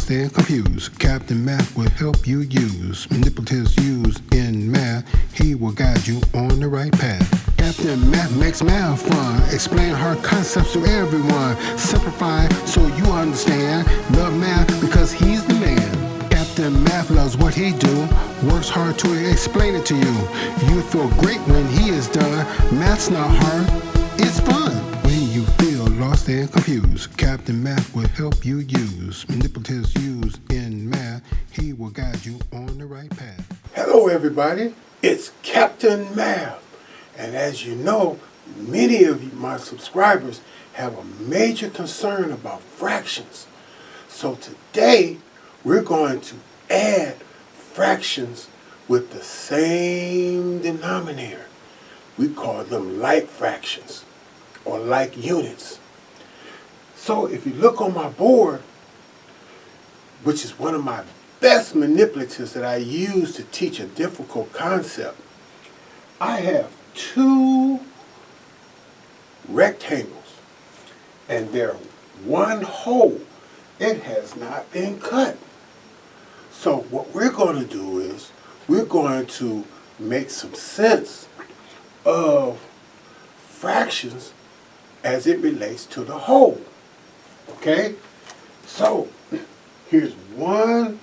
lost and confused, Captain Math will help you use manipulatives used in math. He will guide you on the right path. Captain Math makes math fun. Explain hard concepts to everyone. Simplify so you understand. Love math because he's the man. Captain Math loves what he do. Works hard to explain it to you. You feel great when he is done. Math's not hard, it's fun. When you feel lost and confused, Captain Math will help you use manipulatives used in math. He will guide you on the right path. Hello everybody, it's Captain Math. And as you know, many of my subscribers have a major concern about fractions. So today, we're going to add fractions with the same denominator. We call them like fractions or like units. So if you look on my board, which is one of my best manipulatives that I use to teach a difficult concept, I have two rectangles and they're one whole. It has not been cut. So what we're going to do is we're going to make some sense of fractions as it relates to the whole. Okay? So here's one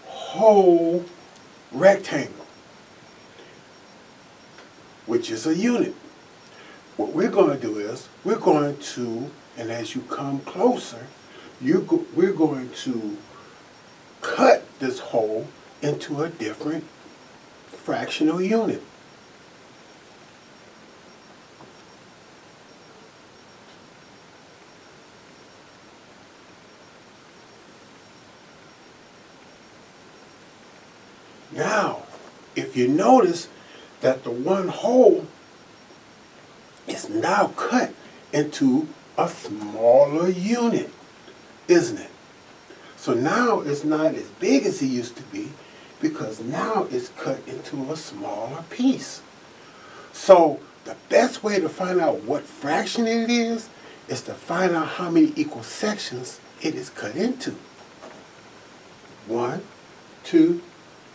whole rectangle, which is a unit. What we're going to do is we're going to, and as you come closer, we're going to cut this whole into a different fractional unit. Now, if you notice that the one whole is now cut into a smaller unit, isn't it? So now it's not as big as it used to be because now it's cut into a smaller piece. So the best way to find out what fraction it is to find out how many equal sections it is cut into. 1, 2,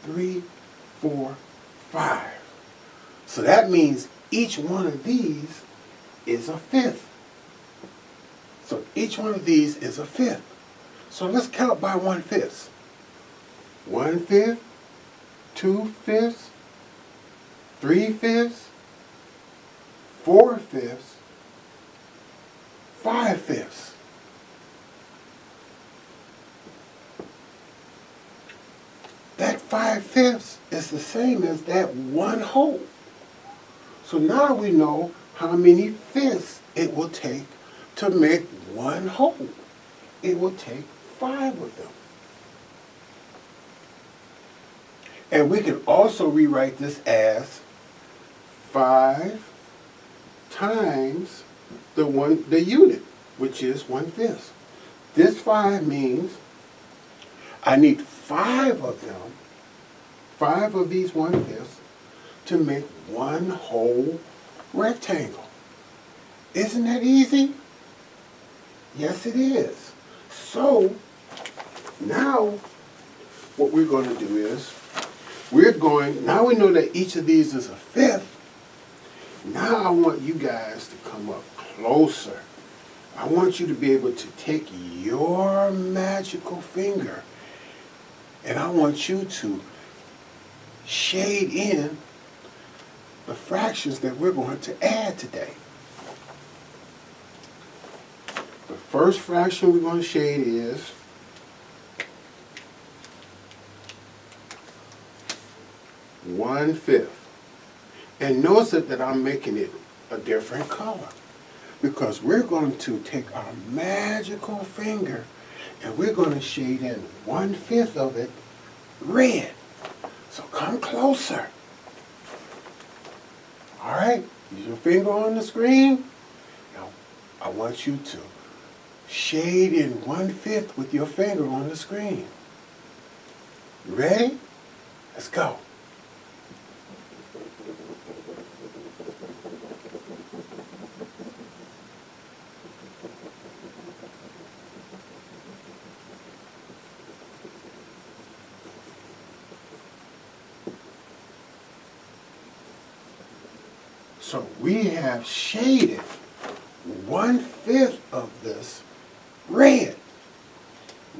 3, 4, 5. So that means each one of these is a fifth. So each one of these is a fifth. So let's count by 1/5. 1/5, 2/5, 3/5, 4/5, 5/5. That 5/5 is the same as that one whole. So now we know how many fifths it will take to make one whole. It will take 5 of them. And we can also rewrite this as 5 times the unit, which is 1/5. This 5 means I need 5 of them, 5 of these 1/5 to make one whole rectangle. Isn't that easy? Yes, it is. So now what we're going to do is now we know that each of these is a fifth. Now I want you guys to come up closer. I want you to be able to take your magical finger and I want you to shade in the fractions that we're going to add today. The first fraction we're going to shade is 1/5. And notice that I'm making it a different color because we're going to take our magical finger and we're going to shade in 1/5 of it red. So come closer. All right, use your finger on the screen. Now, I want you to shade in 1/5 with your finger on the screen. You ready? Let's go. So we have shaded 1/5 of this red.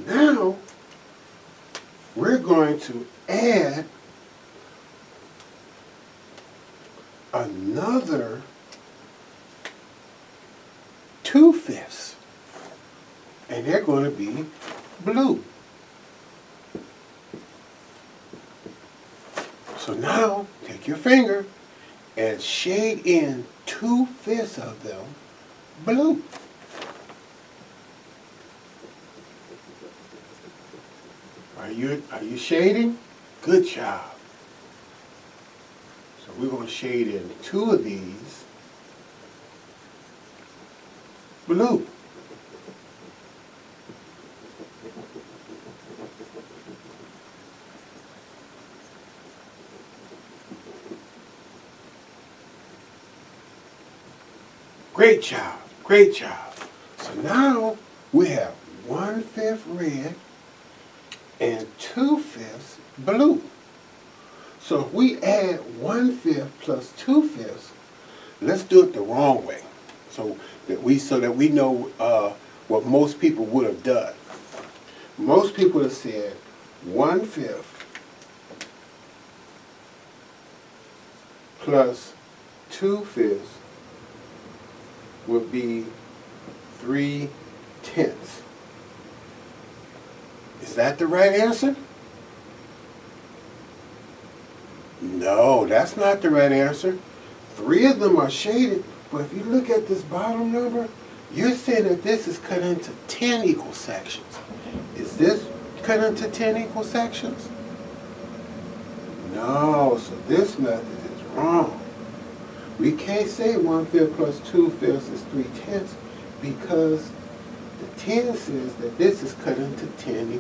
Now we're going to add another 2/5, and they're going to be blue. So now take your finger and shade in 2/5 of them blue. Are you shading? Good job. So we're going to shade in 2 of these blue. Great job, great job. So now we have 1/5 red and 2/5 blue. So if we add 1/5 plus 2/5, let's do it the wrong way, so that we know what most people would have done. Most people have said 1/5 plus 2/5 would be 3/10. Is that the right answer? No, that's not the right answer. 3 of them are shaded, but if you look at this bottom number, you're saying that this is cut into 10 equal sections. Is this cut into 10 equal sections? No, so this method is wrong. We can't say 1/5 plus 2/5 is 3/10 because the 10 says that this is cut into 10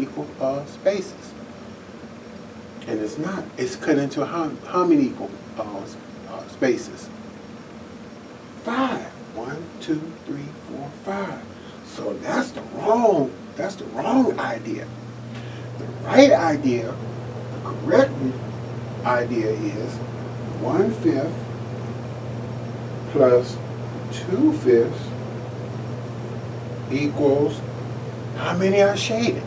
equal spaces. And it's not. It's cut into how many equal spaces? 5. 1, 2, 3, 4, 5. So that's the wrong idea. The right idea, the correct idea is 1/5 plus 2/5 equals, how many are shaded?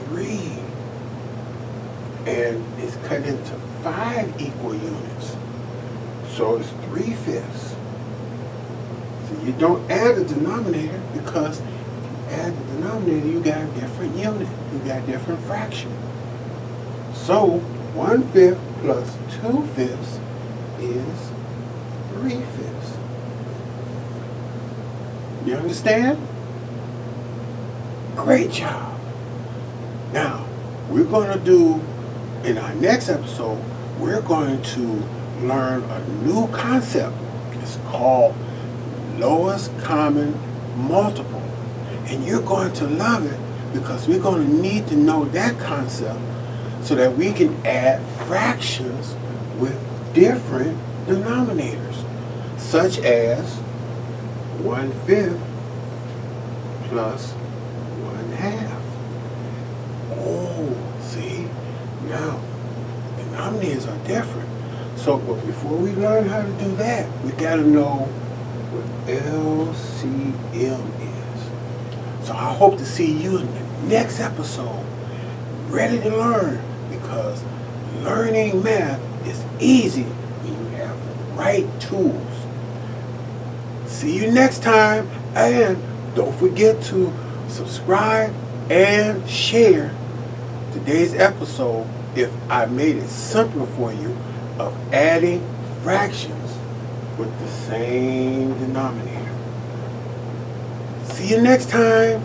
3. And it's cut into 5 equal units. So it's 3/5. So you don't add the denominator, because if you add the denominator, you got a different unit. You got a different fraction. So 1/5 plus 2/5 is 3/5. You understand? Great job. Now, we're going to do, in our next episode, we're going to learn a new concept. It's called lowest common multiple. And you're going to love it, because we're going to need to know that concept so that we can add fractions with different denominators, such as 1/5 plus 1/2. Oh, see? Now, denominators are different. So, but before we learn how to do that, we got to know what LCM is. So I hope to see you in the next episode, ready to learn, because learning math is easy when you have the right tools. See you next time, and don't forget to subscribe and share today's episode if I made it simpler for you of adding fractions with the same denominator. See you next time.